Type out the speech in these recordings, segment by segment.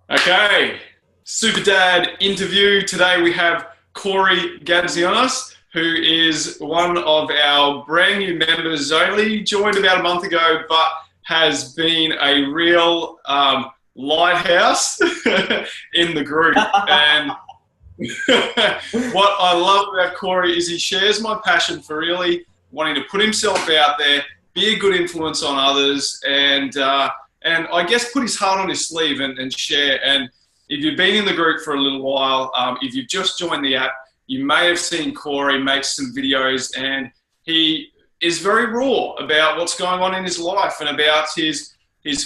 Okay, Super Dad interview. Today we have Corey Gadzionis, who is one of our brand new members, only joined about a month ago, but has been a real lighthouse in the group. And what I love about Corey is he shares my passion for really wanting to put himself out there, be a good influence on others, and I guess put his heart on his sleeve and share. And if you've been in the group for a little while, if you've just joined the app, you may have seen Corey make some videos, and he is very raw about what's going on in his life and about his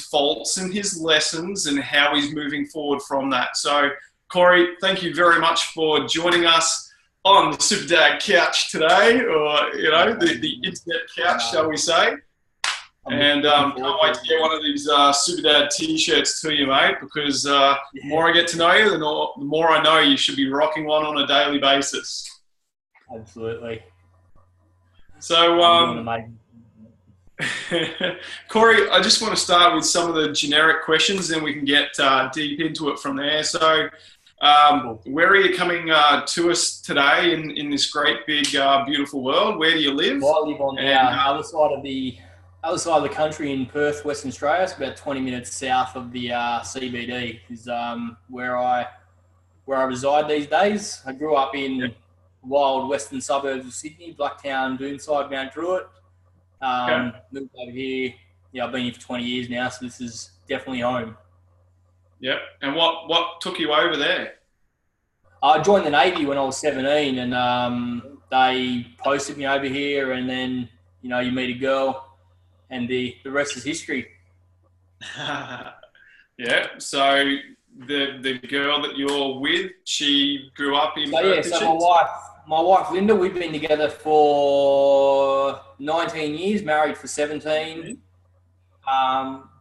faults and his lessons and how he's moving forward from that. So, Corey, thank you very much for joining us on the SuperDad couch today, or the internet couch, shall we say? And can't wait to get one of these SuperDad t-shirts to you, mate, because the more I get to know you, the more I know you should be rocking one on a daily basis. Absolutely. So, Corey, I just want to start with some of the generic questions, then we can get deep into it from there. So, where are you coming to us today in this great, big, beautiful world? Where do you live? Well, I live on the other side of the country in Perth, Western Australia. It's about 20 minutes south of the CBD is where I reside these days. I grew up in wild western suburbs of Sydney, Blacktown, Doonside, Mount Druitt. Moved over here. Yeah, I've been here for 20 years now, so this is definitely home. Yep. And what took you over there? I joined the Navy when I was 17, and they posted me over here, and then you meet a girl, and the rest is history. Yeah. So the girl that you're with, she grew up in Perth. So my wife Linda, we've been together for 19 years, married for 17.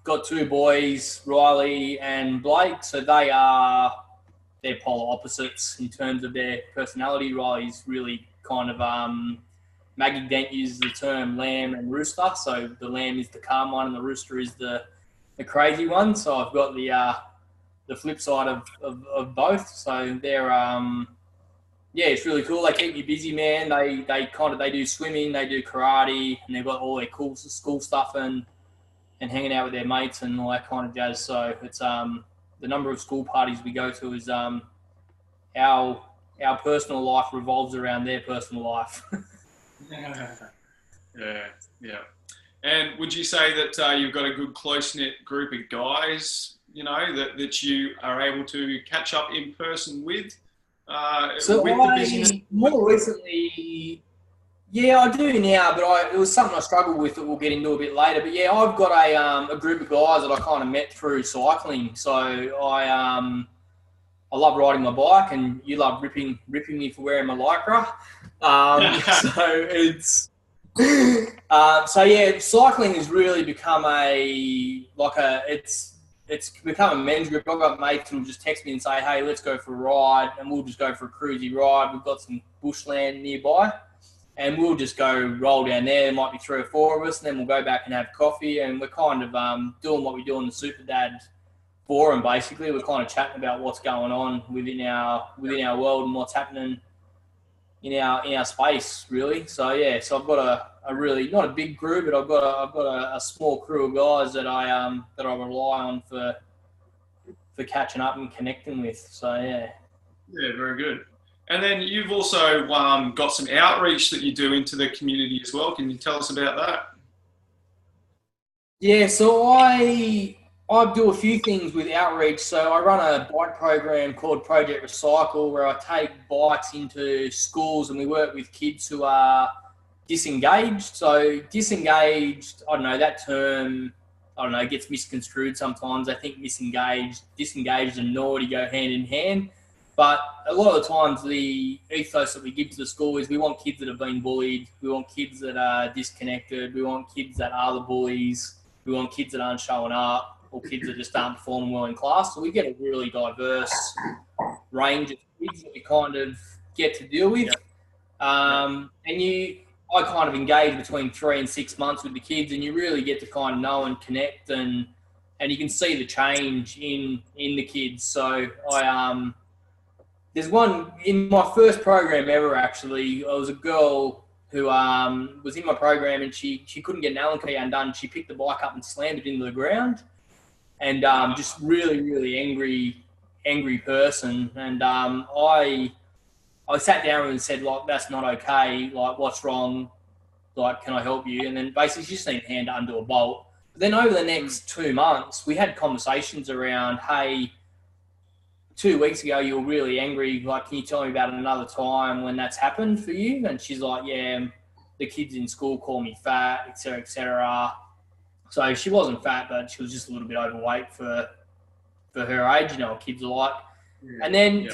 Got two boys, Riley and Blake. So they're polar opposites in terms of their personality. Riley's really kind of Maggie Dent uses the term lamb and rooster. So the lamb is the calm one and the rooster is the crazy one. So I've got the flip side of both. So they're it's really cool. They keep you busy, man. They do swimming, they do karate, and they've got all their cool school stuff and hanging out with their mates and all that kind of jazz. So it's the number of school parties we go to is our personal life revolves around their personal life. Yeah. And would you say that you've got a good close-knit group of guys, that you are able to catch up in person with? More recently, I do now, but it was something I struggled with that we'll get into a bit later. But yeah, I've got a group of guys that I kind of met through cycling. So I love riding my bike, and you love ripping me for wearing my Lycra. Cycling has really become it's become a men's group. I've got mates who will just text me and say, hey, let's go for a ride, and we'll just go for a cruisy ride. We've got some bushland nearby, and we'll just go roll down there. There might be 3 or 4 of us, and then we'll go back and have coffee, and we're kind of doing what we do on the SuperDad forum, basically. We're kind of chatting about what's going on within our world and what's happening in our space, really. So I've got a really, not a big crew, but I've got a small crew of guys that I rely on for catching up and connecting with. So yeah, very good. And then you've also got some outreach that you do into the community as well. Can you tell us about that? Yeah, so I do a few things with outreach. So I run a bike program called Project Recycle, where I take bikes into schools and we work with kids who are disengaged. So disengaged, I don't know, that term, gets misconstrued sometimes. I think disengaged and naughty go hand in hand. But a lot of the times the ethos that we give to the school is we want kids that have been bullied. We want kids that are disconnected. We want kids that are the bullies. We want kids that aren't showing up, or kids that just aren't performing well in class. So we get a really diverse range of kids that we kind of get to deal with. I kind of engage between 3 and 6 months with the kids, and you really get to kind of know and connect and and you can see the change in the kids. So there's one in my first program ever. Actually, there was a girl who was in my program, and she couldn't get an Allen key undone. She picked the bike up and slammed it into the ground, and just really angry person. And I sat down and said, like, that's not okay. Like, what's wrong? Like, can I help you? And then basically she just needed a hand to undo a bolt. But then over the next 2 months, we had conversations around, hey, 2 weeks ago you were really angry. Like, can you tell me about another time when that's happened for you? And she's like, yeah, the kids in school call me fat, et cetera, et cetera. So she wasn't fat, but she was just a little bit overweight for her age. You know what kids are like. Yeah. And then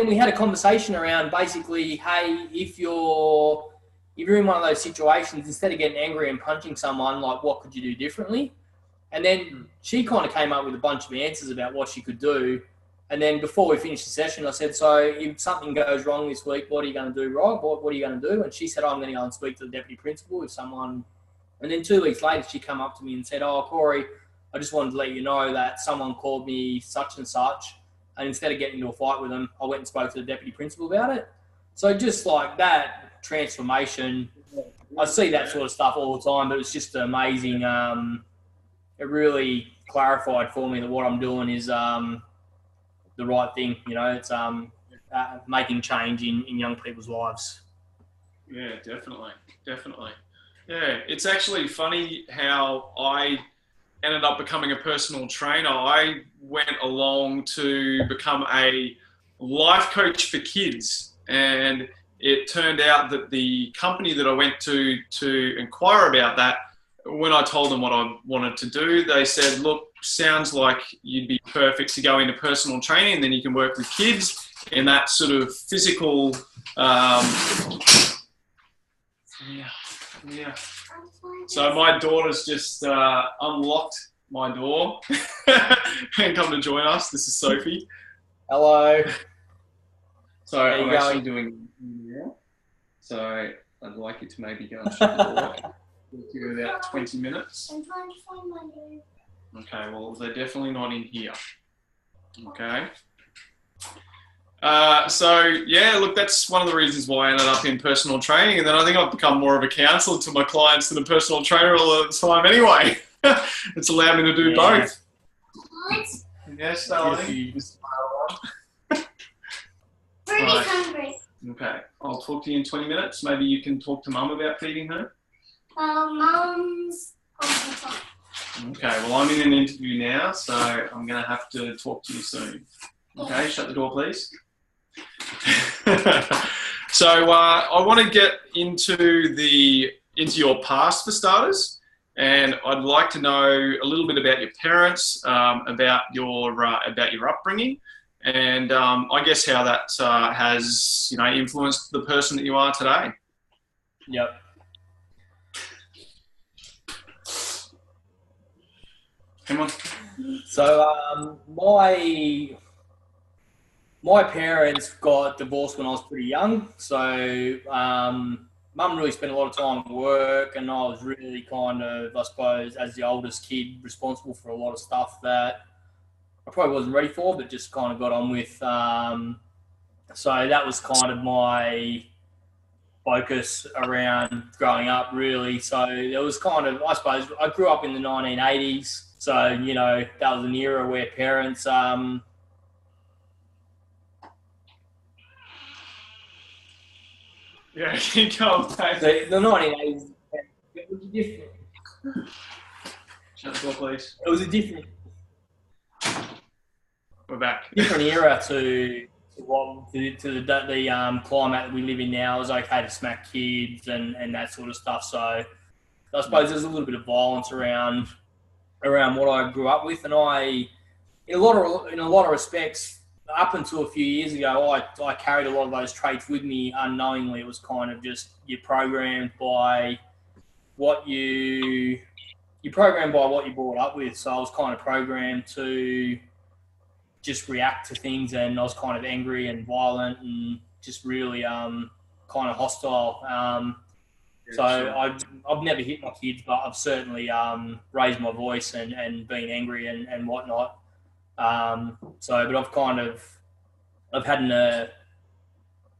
we had a conversation around basically, hey, if you're in one of those situations, instead of getting angry and punching someone, like, what could you do differently? And then she kind of came up with a bunch of answers about what she could do. And then before we finished the session, I said, so if something goes wrong this week, what are you going to do, Rob? What are you going to do? And she said, I'm going to go and speak to the deputy principal if someone... And then 2 weeks later, she came up to me and said, oh, Corey, I just wanted to let you know that someone called me such and such. And instead of getting into a fight with them, I went and spoke to the deputy principal about it. So just like that transformation, I see that sort of stuff all the time, but it's just amazing. It really clarified for me that what I'm doing is the right thing. You know, it's making change in young people's lives. Yeah, definitely. Yeah, it's actually funny how I ended up becoming a personal trainer. I went along to become a life coach for kids, and it turned out that the company that I went to inquire about that, when I told them what I wanted to do, they said, look, sounds like you'd be perfect to go into personal training, and then you can work with kids in that sort of physical... Yeah. So my daughter's just unlocked my door and come to join us. This is Sophie. Hello. So I'm actually doing now. So I'd like you to maybe go and shut the door. We'll give you about 20 minutes. I'm trying to find my room. Okay, well, they're definitely not in here. Okay. So yeah, look, that's one of the reasons why I ended up in personal training, and then I think I've become more of a counsellor to my clients than a personal trainer all the time anyway. It's allowed me to do both. What? Yes, darling. Ruby's hungry. Okay, I'll talk to you in 20 minutes. Maybe you can talk to Mum about feeding her. Mum's on the top. Okay, well, I'm in an interview now, so I'm going to have to talk to you soon. Okay, shut the door, please. So I want to get into your past for starters, and I'd like to know a little bit about your parents, about your upbringing, and I guess how that has influenced the person that you are today. Yep. Come on. So my parents got divorced when I was pretty young. So Mum really spent a lot of time at work, and I was really kind of, I suppose, as the oldest kid, responsible for a lot of stuff that I probably wasn't ready for, but just kind of got on with. So that was kind of my focus around growing up, really. So it was kind of, I suppose, I grew up in the 1980s. So, that was an era where parents... Yeah, keep going, mate. The 1980s, it was different. Shut the door, please. It was a different... We're back. Different era to the climate that we live in now. It was okay to smack kids and that sort of stuff. So I suppose there's a little bit of violence around what I grew up with, and in a lot of respects, up until a few years ago, I carried a lot of those traits with me unknowingly. It was kind of just you're programmed by what you're brought up with. So I was kind of programmed to just react to things, and I was kind of angry and violent and just really kind of hostile. So sure. I've never hit my kids, but I've certainly raised my voice and been angry and whatnot. But I've had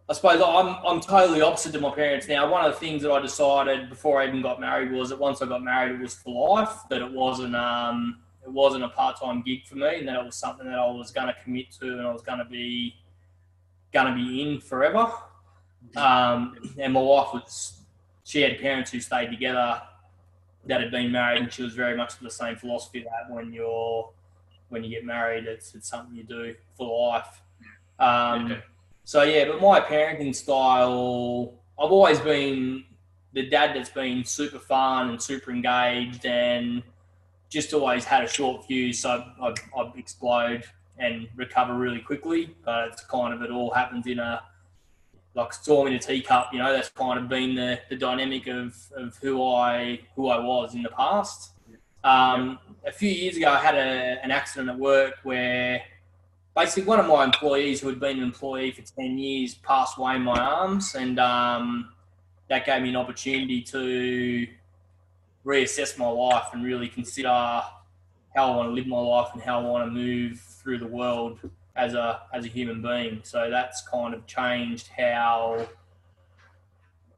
I suppose I'm totally opposite to my parents now. One of the things that I decided before I even got married was that once I got married, it was for life. That it wasn't a part-time gig for me, and that it was something that I was going to commit to, and I was going to be in forever. And my wife she had parents who stayed together that had been married, and she was very much the same philosophy that when you get married, it's something you do for life. But my parenting style, I've always been the dad that's been super fun and super engaged and just always had a short fuse. So I'd explode and recover really quickly. But it's kind of, it all happens in a storm in a teacup. That's kind of been the dynamic of who I was in the past. A few years ago, I had an accident at work where basically one of my employees who had been an employee for 10 years passed away in my arms, and that gave me an opportunity to reassess my life and really consider how I want to live my life and how I want to move through the world as a human being. So that's kind of changed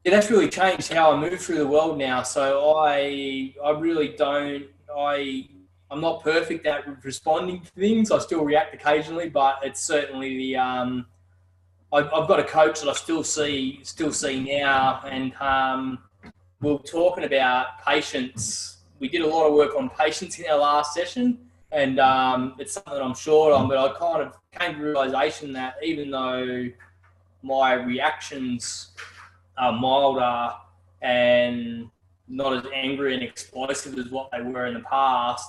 that's really changed how I move through the world now. So I really don't, I'm not perfect at responding to things. I still react occasionally, but it's certainly I've got a coach that I still see now, and we were talking about patience. We did a lot of work on patience in our last session, and it's something that I'm short on, but I kind of came to the realization that even though my reactions are milder and not as angry and explosive as what they were in the past,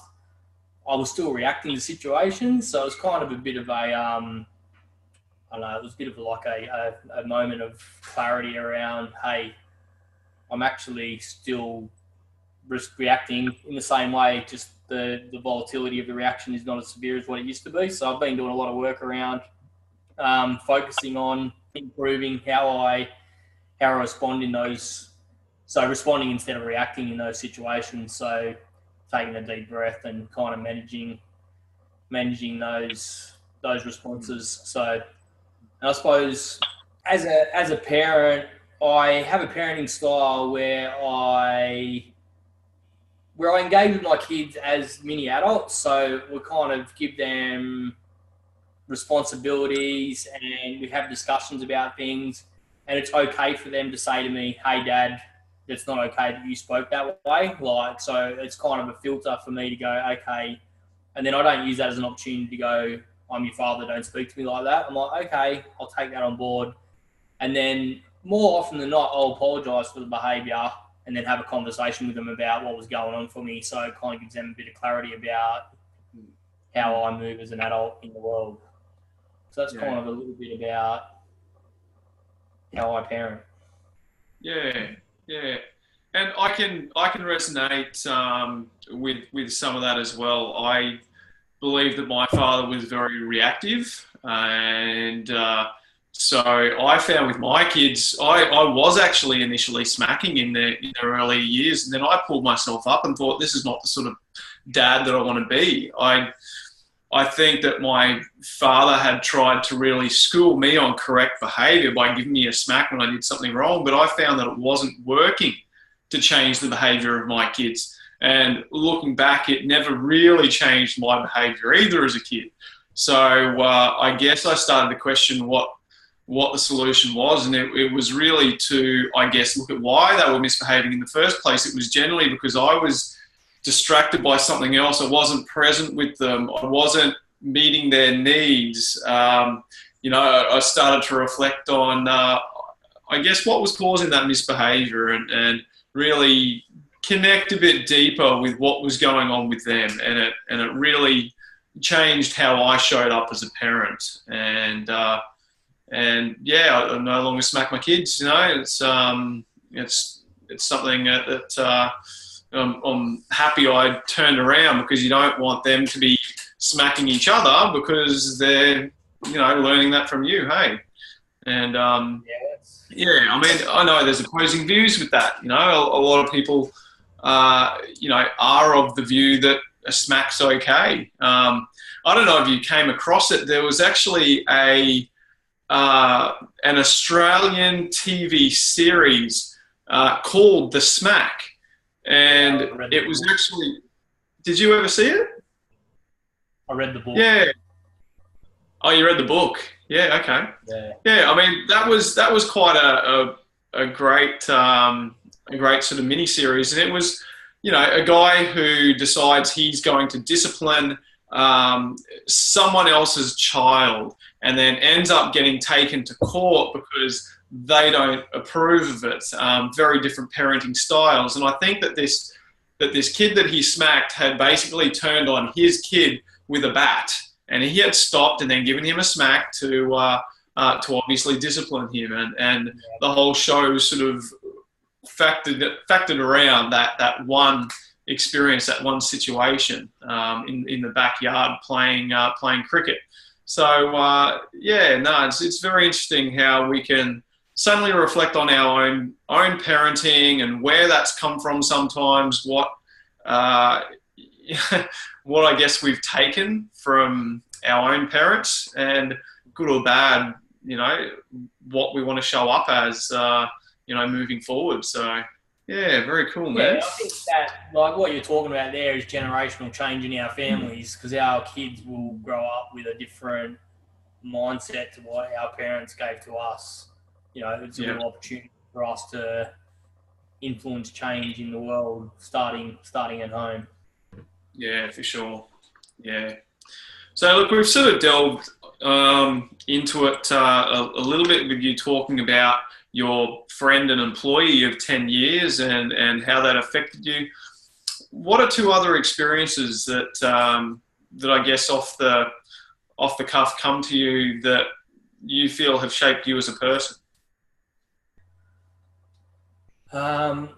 I was still reacting to situations. So it was kind of a bit of a it was a bit of like a moment of clarity around, hey, I'm actually still reacting in the same way, just the volatility of the reaction is not as severe as what it used to be. So I've been doing a lot of work around focusing on improving how I respond in those, so responding instead of reacting in those situations. So taking a deep breath and kind of managing those responses. So, and I suppose as a parent, I have a parenting style where I engage with my kids as mini adults. So we kind of give them responsibilities and we have discussions about things, and it's okay for them to say to me, hey Dad, it's not okay that you spoke that way. So it's kind of a filter for me to go, okay. And then I don't use that as an opportunity to go, I'm your father, don't speak to me like that. I'm like, okay, I'll take that on board. And then more often than not, I'll apologise for the behaviour and then have a conversation with them about what was going on for me. So it kind of gives them a bit of clarity about how I move as an adult in the world. So that's kind of a little bit about how I parent. Yeah, and I can resonate with some of that as well. I believe that my father was very reactive, and so I found with my kids, I was actually initially smacking in their early years, and then I pulled myself up and thought, this is not the sort of dad that I want to be. I think that my father had tried to really school me on correct behaviour by giving me a smack when I did something wrong, but I found that it wasn't working to change the behaviour of my kids. And looking back, it never really changed my behaviour either as a kid. So I guess I started to question what the solution was, and it was really to, I guess, look at why they were misbehaving in the first place. It was generally because I was distracted by something else. I wasn't present with them. I wasn't meeting their needs. I started to reflect on, I guess, what was causing that misbehaviour and really connect a bit deeper with what was going on with them. And it really changed how I showed up as a parent. And I no longer smack my kids. It's something that I'm happy I turned around, because you don't want them to be smacking each other because they're, learning that from you. Hey, And Yeah, I mean, I know there's opposing views with that. You know, a lot of people, you know, are of the view that a smack's okay. I don't know if you came across it. There was actually an Australian TV series called The Smack, and it was actually. Did you ever see it? I read the book. Yeah. Oh, you read the book? Yeah. Okay. Yeah. Yeah. I mean, that was quite a great sort of mini series, and it was, you know, a guy who decides he's going to discipline someone else's child, and then ends up getting taken to court because they don't approve of it. Very different parenting styles, and I think that this kid that he smacked had basically turned on his kid with a bat, and he had stopped and then given him a smack to obviously discipline him, and the whole show sort of factored around that one experience, that one situation in the backyard playing cricket. So it's very interesting how we can suddenly reflect on our own parenting and where that's come from sometimes, what what I guess we've taken from our own parents, and good or bad, you know, what we want to show up as, you know, moving forward. So yeah, very cool, man. Yeah, I think that, like what you're talking about there, is generational change in our families, because our kids will grow up with a different mindset to what our parents gave to us. You know, it's a real opportunity for us to influence change in the world, starting at home. Yeah, for sure. Yeah. So look, we've sort of delved into it a little bit with you talking about your friend and employee of 10 years and how that affected you. What are two other experiences that I guess off the cuff come to you that you feel have shaped you as a person? I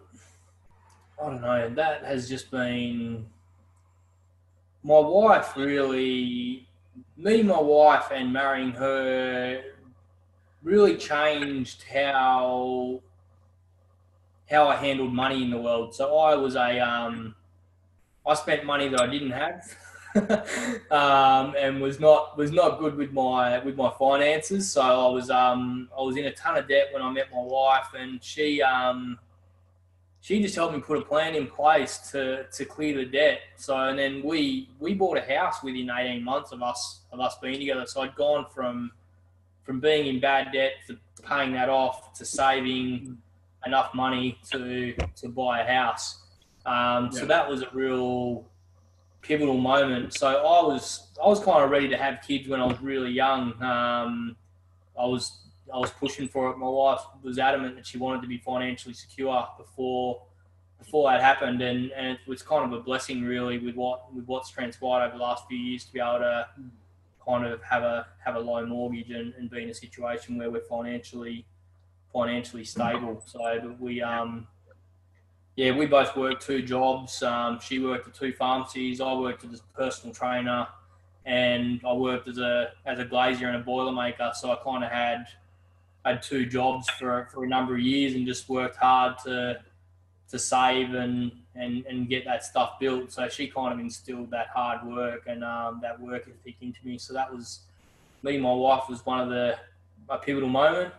don't know. That has just been my wife. Really, meeting my wife and marrying her really changed how I handled money in the world. So I was I spent money that I didn't have, and was not good with my finances. So I was in a ton of debt when I met my wife, and she just helped me put a plan in place to clear the debt. So, and then we bought a house within 18 months of us being together. So I'd gone from being in bad debt to paying that off to saving enough money to buy a house. So that was a real pivotal moment. So I was kind of ready to have kids when I was really young. I was pushing for it. My wife was adamant that she wanted to be financially secure before that happened, and it was kind of a blessing really with what's transpired over the last few years to be able to kind of have a low mortgage and be in a situation where we're financially stable. So we both worked two jobs. She worked at two pharmacies. I worked as a personal trainer, and I worked as a glazier and a boilermaker. So I kind of had two jobs for a number of years and just worked hard to save and get that stuff built. So she kind of instilled that hard work and that work ethic into me. So that was, me and my wife was one of a pivotal moment.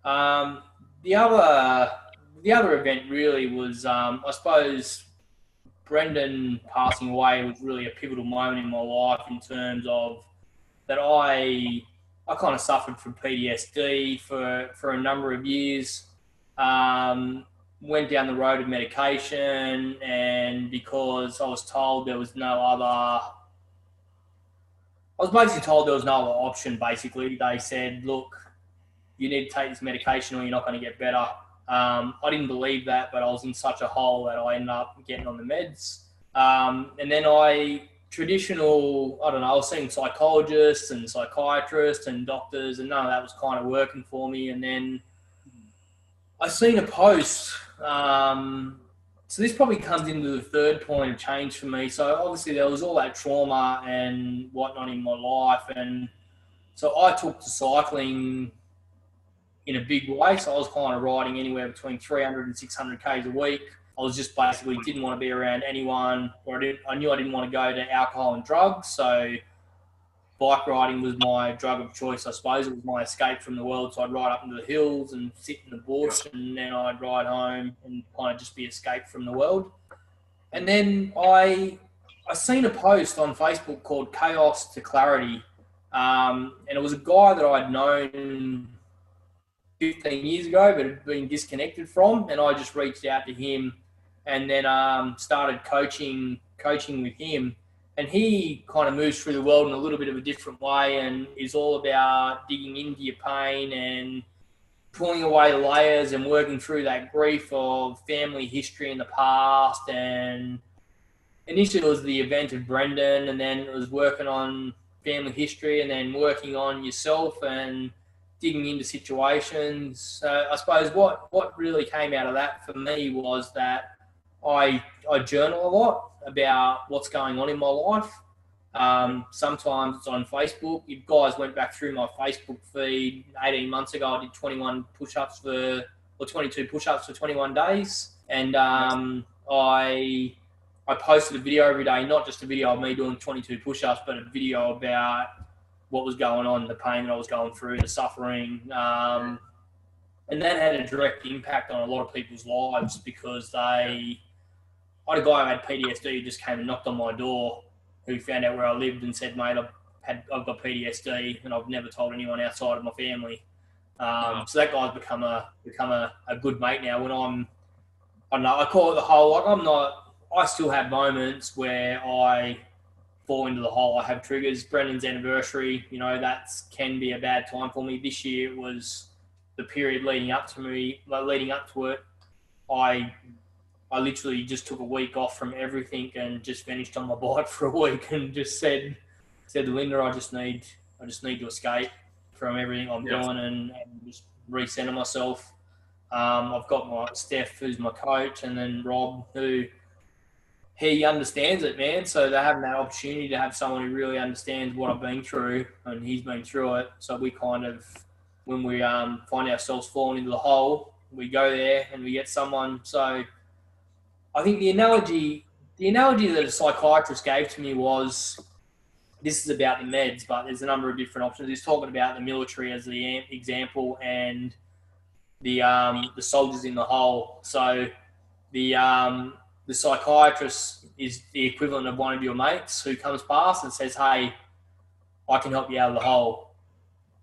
The other event really was, I suppose, Brendan passing away was really a pivotal moment in my life in terms of that I kind of suffered from PTSD for a number of years. Went down the road of medication, and because I was basically told there was no other option, basically. They said, look, you need to take this medication or you're not going to get better. I didn't believe that, but I was in such a hole that I ended up getting on the meds. And then I was seeing psychologists and psychiatrists and doctors, and none of that was kind of working for me. And then I seen a post. So this probably comes into the third point of change for me. So obviously there was all that trauma and whatnot in my life. And so I took to cycling in a big way. So I was kind of riding anywhere between 300 and 600 Ks a week. I was just basically didn't want to be around anyone, or I knew I didn't want to go to alcohol and drugs. So bike riding was my drug of choice, I suppose. It was my escape from the world. So I'd ride up into the hills and sit in the bush, and then I'd ride home and kind of just be escaped from the world. And then I seen a post on Facebook called Chaos to Clarity. And it was a guy that I'd known 15 years ago but had been disconnected from. And I just reached out to him and then started coaching with him. And he kind of moves through the world in a little bit of a different way and is all about digging into your pain and pulling away the layers and working through that grief of family history in the past. And initially it was the event of Brendan, and then it was working on family history and then working on yourself and digging into situations. I suppose what really came out of that for me was that I journal a lot about what's going on in my life. Sometimes it's on Facebook. If guys went back through my Facebook feed 18 months ago, I did 22 push-ups for 21 days. And I posted a video every day, not just a video of me doing 22 push-ups, but a video about what was going on, the pain that I was going through, the suffering. And that had a direct impact on a lot of people's lives because I had a guy who had PTSD who just came and knocked on my door, who found out where I lived and said, mate, I've got PTSD and I've never told anyone outside of my family. So that guy's become a good mate now. When I don't know, I call it the hole. Like I still have moments where I fall into the hole. I have triggers. Brendan's anniversary, that can be a bad time for me. This year it was the period leading up to it. I literally just took a week off from everything and just finished on my bike for a week and just said to Linda, I just need to escape from everything I'm doing and just recenter myself. I've got my Steph, who's my coach, and then Rob, who he understands it, man. So they're having that opportunity to have someone who really understands what I've been through, and he's been through it. So we kind of, when we find ourselves falling into the hole, we go there and we get someone. So I think the analogy that a psychiatrist gave to me was, this is about the meds, but there's a number of different options. He's talking about the military as the example and the soldiers in the hole. So the psychiatrist is the equivalent of one of your mates who comes past and says, hey, I can help you out of the hole.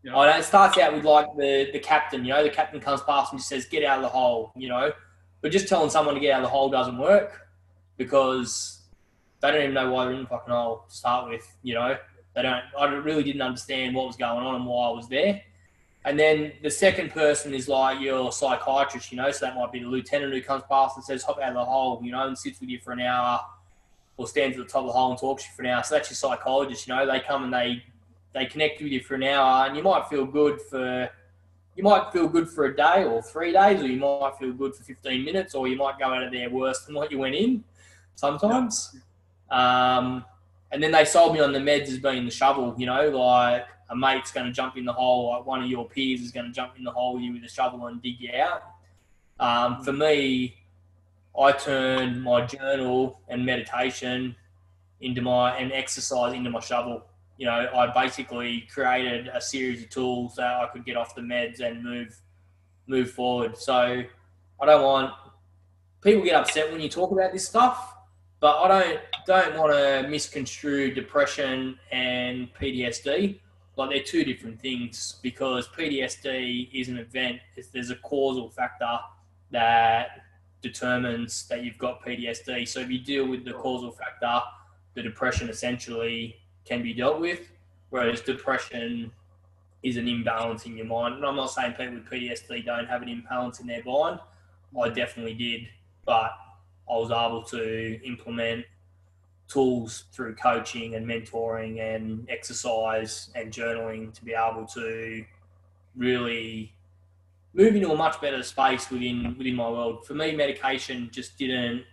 Yeah. It starts out with like the captain, the captain comes past and just says, get out of the hole, But just telling someone to get out of the hole doesn't work because they don't even know why they're in the fucking hole to start with, I really didn't understand what was going on and why I was there. And then the second person is like your psychiatrist, so that might be the lieutenant who comes past and says, hop out of the hole, and sits with you for an hour or stands at the top of the hole and talks to you for an hour. So that's your psychologist, they come and they connect with you for an hour, and you might feel good for a day or 3 days, or you might feel good for 15 minutes, or you might go out of there worse than what you went in sometimes. And then they sold me on the meds as being the shovel, like a mate's going to jump in the hole, like one of your peers is going to jump in the hole with you with a shovel and dig you out. For me, I turned my journal and meditation and exercise into my shovel. I basically created a series of tools that I could get off the meds and move forward. So I don't want people get upset when you talk about this stuff, but I don't want to misconstrue depression and PTSD. Like they're two different things, because PTSD is an event. There's a causal factor that determines that you've got PTSD. So if you deal with the causal factor, the depression essentially can be dealt with, whereas depression is an imbalance in your mind. And I'm not saying people with PTSD don't have an imbalance in their mind. I definitely did, but I was able to implement tools through coaching and mentoring and exercise and journaling to be able to really move into a much better space within my world. For me, medication just didn't,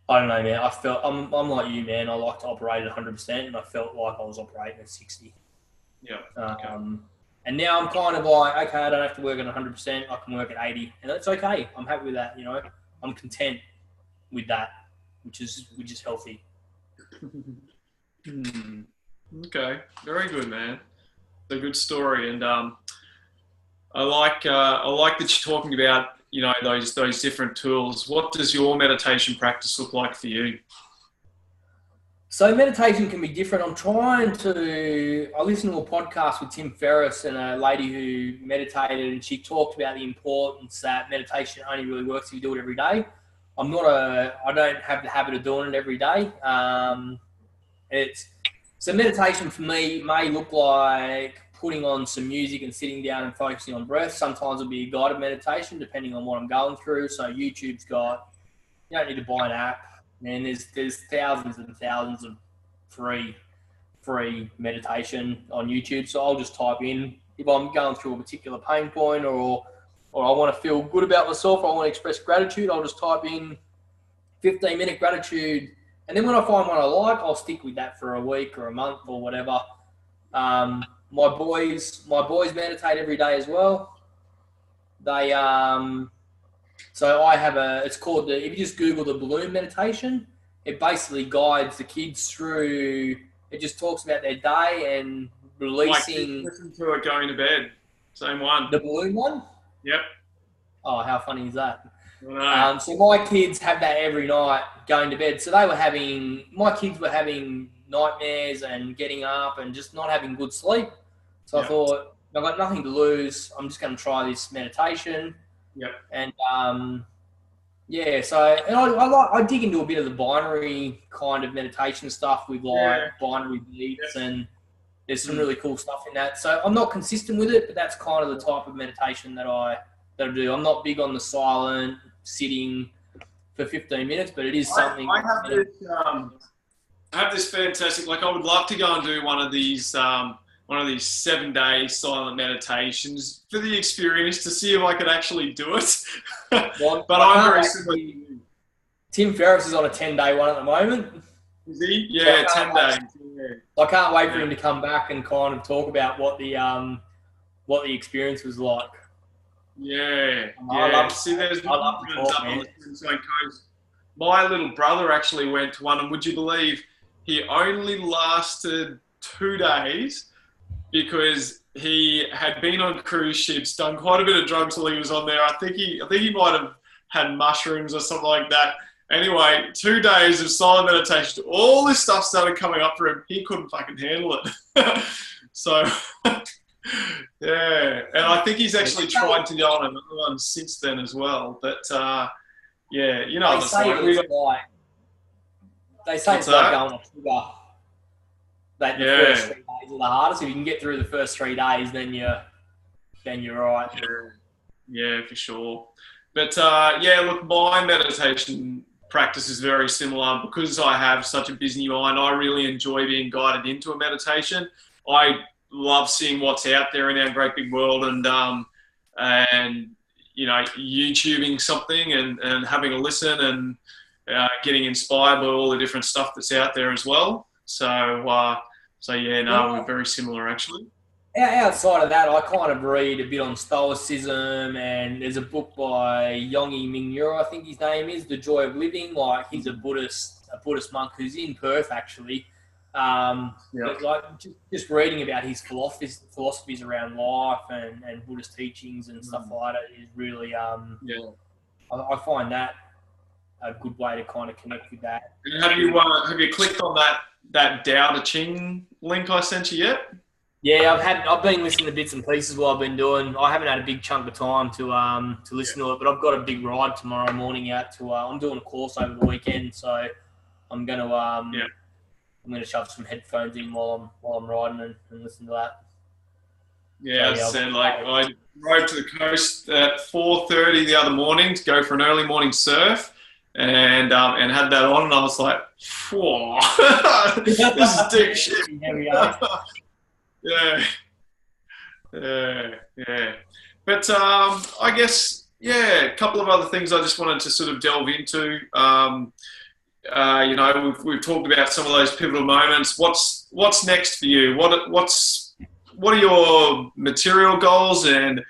I don't know, man. I felt, I'm like you, man. I like to operate at 100%, and I felt like I was operating at 60. Yeah. Okay. And now I'm kind of like, okay, I don't have to work at 100%. I can work at 80, and that's okay. I'm happy with that. I'm content with that, which is healthy. Okay, very good, man. It's a good story, and I like that you're talking about those different tools. What does your meditation practice look like for you? So meditation can be different. I listened to a podcast with Tim Ferriss and a lady who meditated, and she talked about the importance that meditation only really works if you do it every day. I don't have the habit of doing it every day. So meditation for me may look like putting on some music and sitting down and focusing on breath. Sometimes it'll be a guided meditation depending on what I'm going through. So you don't need to buy an app. And there's thousands and thousands of free meditation on YouTube. So I'll just type in, if I'm going through a particular pain point or I want to feel good about myself, or I want to express gratitude, I'll just type in 15-minute gratitude. And then when I find one I like, I'll stick with that for a week or a month or whatever. My boys meditate every day as well. They So I have it's called if you just Google the balloon meditation, it basically guides the kids through. It just talks about their day and releasing. Listen to it going to bed. Same one. The balloon one. Yep. Oh, how funny is that? I So my kids have that every night going to bed. So my kids were having nightmares and getting up and just not having good sleep. So I thought, I've got nothing to lose. I'm just going to try this meditation. Yep. And I dig into a bit of the binary kind of meditation stuff with binary beats, and there's some really cool stuff in that. So I'm not consistent with it, but that's kind of the type of meditation that I do. I'm not big on the silent sitting for 15 minutes, but it is something. I have this fantastic. I would love to go and do one of these 7-day silent meditations for the experience to see if I could actually do it. But I'm very similar. Tim Ferriss is on a 10-day one at the moment. Is he? Yeah, 10 days. I can't wait for him to come back and kind of talk about what the experience was like. Yeah. I love there's to talk, man. My little brother actually went to one, and would you believe he only lasted 2 days because he had been on cruise ships, done quite a bit of drugs while he was on there. I think he might have had mushrooms or something like that. Anyway, 2 days of silent meditation, all this stuff started coming up for him. He couldn't fucking handle it. So, yeah. And I think he's actually tried to go on another one since then as well. But, yeah, you know what it's like. They say it's like going on sugar. That the first 3 days are the hardest. If you can get through the first 3 days, then you're right. Yeah, for sure. But look, my meditation practice is very similar because I have such a busy mind. I really enjoy being guided into a meditation. I love seeing what's out there in our great big world, and YouTubing something and having a listen and getting inspired by all the different stuff that's out there as well. We're very similar actually. Outside of that, I kind of read a bit on Stoicism, and there's a book by Yonggi Mingyur, I think his name is, The Joy of Living. He's a Buddhist monk who's in Perth actually. But just reading about his philosophies around life and Buddhist teachings and stuff like that is really I find that a good way to kind of connect with that. Have you clicked on that Tao Te Ching link I sent you yet? Yeah, I've been listening to bits and pieces while I've been doing. I haven't had a big chunk of time to listen to it, but I've got a big ride tomorrow morning out to. I'm doing a course over the weekend, so I'm gonna I'm gonna shove some headphones in while I'm riding and listen to that. Yeah, I drove to the coast at 4:30 the other morning to go for an early morning surf, and had that on, and I was like, whoa, this is deep shit. Here we are. Yeah. But I guess, a couple of other things I just wanted to sort of delve into. We've talked about some of those pivotal moments. What's next for you? What's what are your material goals and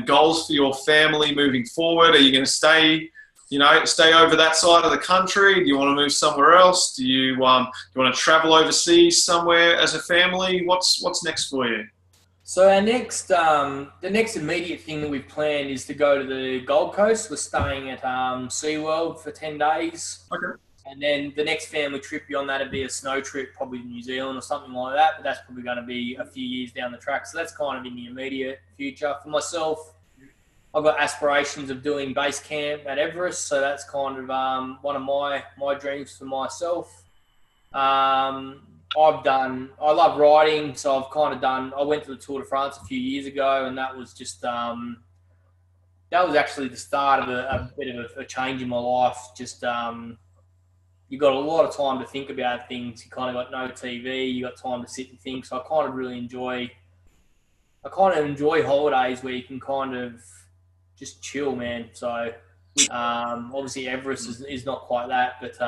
goals for your family moving forward? Are you going to stay over that side of the country? Do you want to move somewhere else? Do you want to travel overseas somewhere as a family? What's next for you? So our the next immediate thing that we've planned is to go to the Gold Coast. We're staying at SeaWorld for 10 days. Okay. And then the next family trip beyond that would be a snow trip, probably to New Zealand or something like that. But that's probably going to be a few years down the track. So that's kind of in the immediate future. For myself, I've got aspirations of doing base camp at Everest. So that's kind of one of my dreams for myself. I love riding, so I went to the Tour de France a few years ago, and that was just, that was actually the start of a bit of a change in my life. Just, you got a lot of time to think about things. You kind of got no TV, you got time to sit and think. So I kind of enjoy holidays where you can kind of just chill, man. So, obviously Everest is not quite that, but,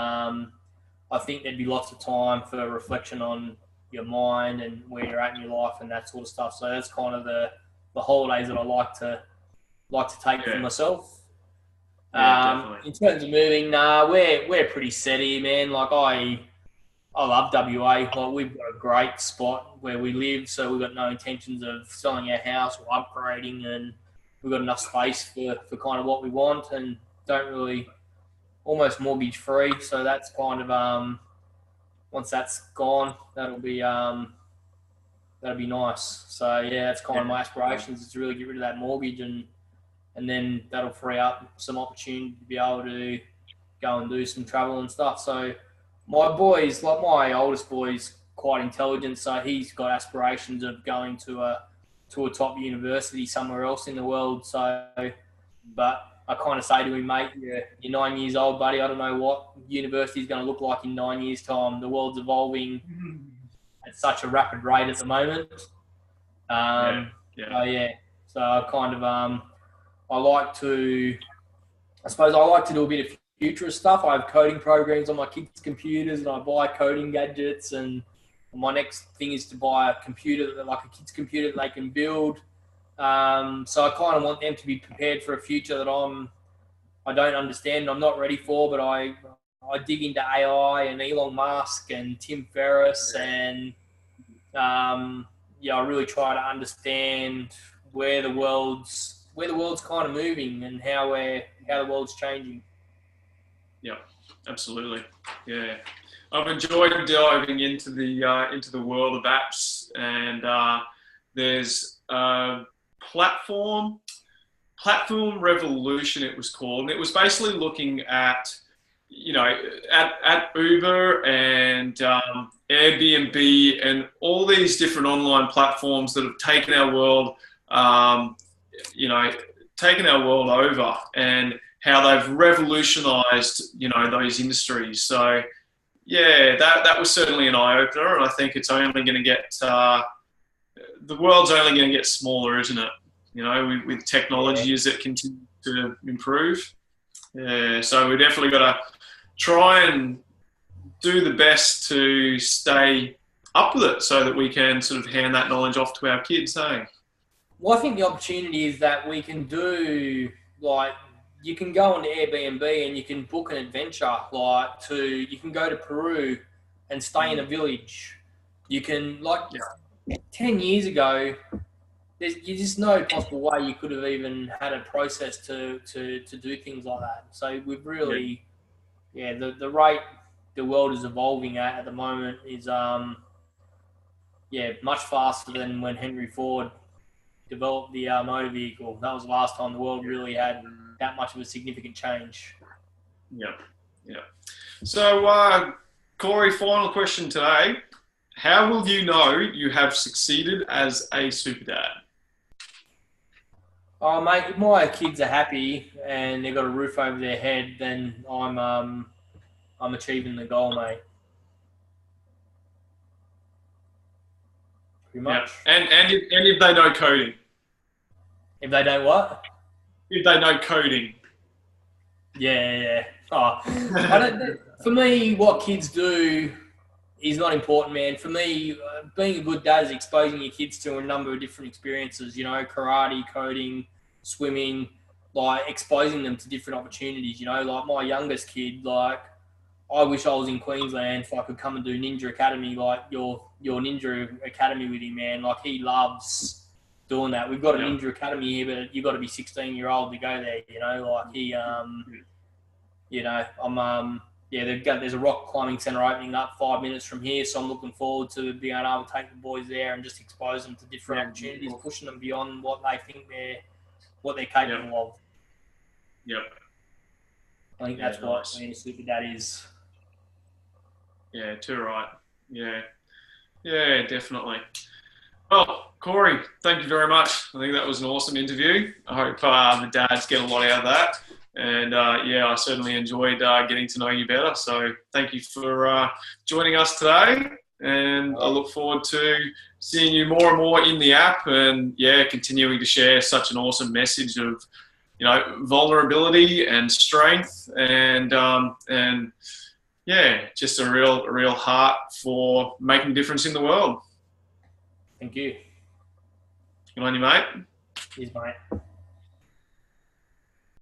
I think there'd be lots of time for reflection on your mind and where you're at in your life and that sort of stuff. So that's kind of the holidays that I like to take for myself. In terms of moving, we're pretty steady, man. Like I love WA. Like we've got a great spot where we live, so we've got no intentions of selling our house or upgrading, and we've got enough space for kind of what we want, and don't really. Almost mortgage free, so that's kind of once that's gone, that'll be nice. So yeah, that's kind of my aspirations, is to really get rid of that mortgage, and then that'll free up some opportunity to be able to go and do some travel and stuff. So my boys, like my oldest boy's quite intelligent, so he's got aspirations of going to a top university somewhere else in the world. So, but I kind of say to him, mate, you're 9 years old, buddy. I don't know what university is going to look like in 9 years' time. The world's evolving at such a rapid rate at the moment. So I kind of I like to do a bit of futurist stuff. I have coding programs on my kids' computers, and I buy coding gadgets. And my next thing is to buy a computer, like a kid's computer that they can build. So I kind of want them to be prepared for a future that I don't understand, I'm not ready for, but I dig into AI and Elon Musk and Tim Ferriss, and I really try to understand where the world's kind of moving and how the world's changing. Yeah, absolutely. Yeah, I've enjoyed diving into the world of apps, and there's platform revolution, it was called, and it was basically looking at Uber and Airbnb and all these different online platforms that have taken our world over, and how they've revolutionized those industries. So yeah, that was certainly an eye-opener, and I think it's only going to get the world's only going to get smaller, isn't it? With technology as it continues to improve. Yeah, so we definitely got to try and do the best to stay up with it, so that we can sort of hand that knowledge off to our kids, hey? Well, I think the opportunity is that we can do, like, you can go on Airbnb and you can book an adventure, you can go to Peru and stay in a village. You can, 10 years ago, there's just no possible way you could have even had a process to do things like that. So we've really, the rate the world is evolving at the moment is, much faster than when Henry Ford developed the motor vehicle. That was the last time the world really had that much of a significant change. Yeah. So, Corey, final question today. How will you know you have succeeded as a super dad? Oh, mate, if my kids are happy and they've got a roof over their head, then I'm achieving the goal, mate. Pretty much. Yeah. And if they know coding. If they don't what? If they know coding. Yeah. Oh, for me, what kids do he's not important, man. For me, being a good dad is exposing your kids to a number of different experiences, you know, karate, coding, swimming, like exposing them to different opportunities, you know, like my youngest kid, like I wish I was in Queensland so I could come and do Ninja Academy, like your Ninja Academy with him, man. Like he loves doing that. We've got a Ninja Academy here, but you've got to be 16-year-old to go there, you know, like he, you know, there's a rock climbing centre opening up 5 minutes from here, so I'm looking forward to being able to take the boys there and just expose them to different opportunities, pushing them beyond what they think they're capable of. Yep. I think that's what being a super dad is. Yeah, too right. Yeah, definitely. Well, Corey, thank you very much. I think that was an awesome interview. I hope the dads get a lot out of that. And I certainly enjoyed getting to know you better. So thank you for joining us today. And I look forward to seeing you more and more in the app and continuing to share such an awesome message of, you know, vulnerability and strength and just a real heart for making a difference in the world. Thank you. Good on you, mate. Cheers, mate.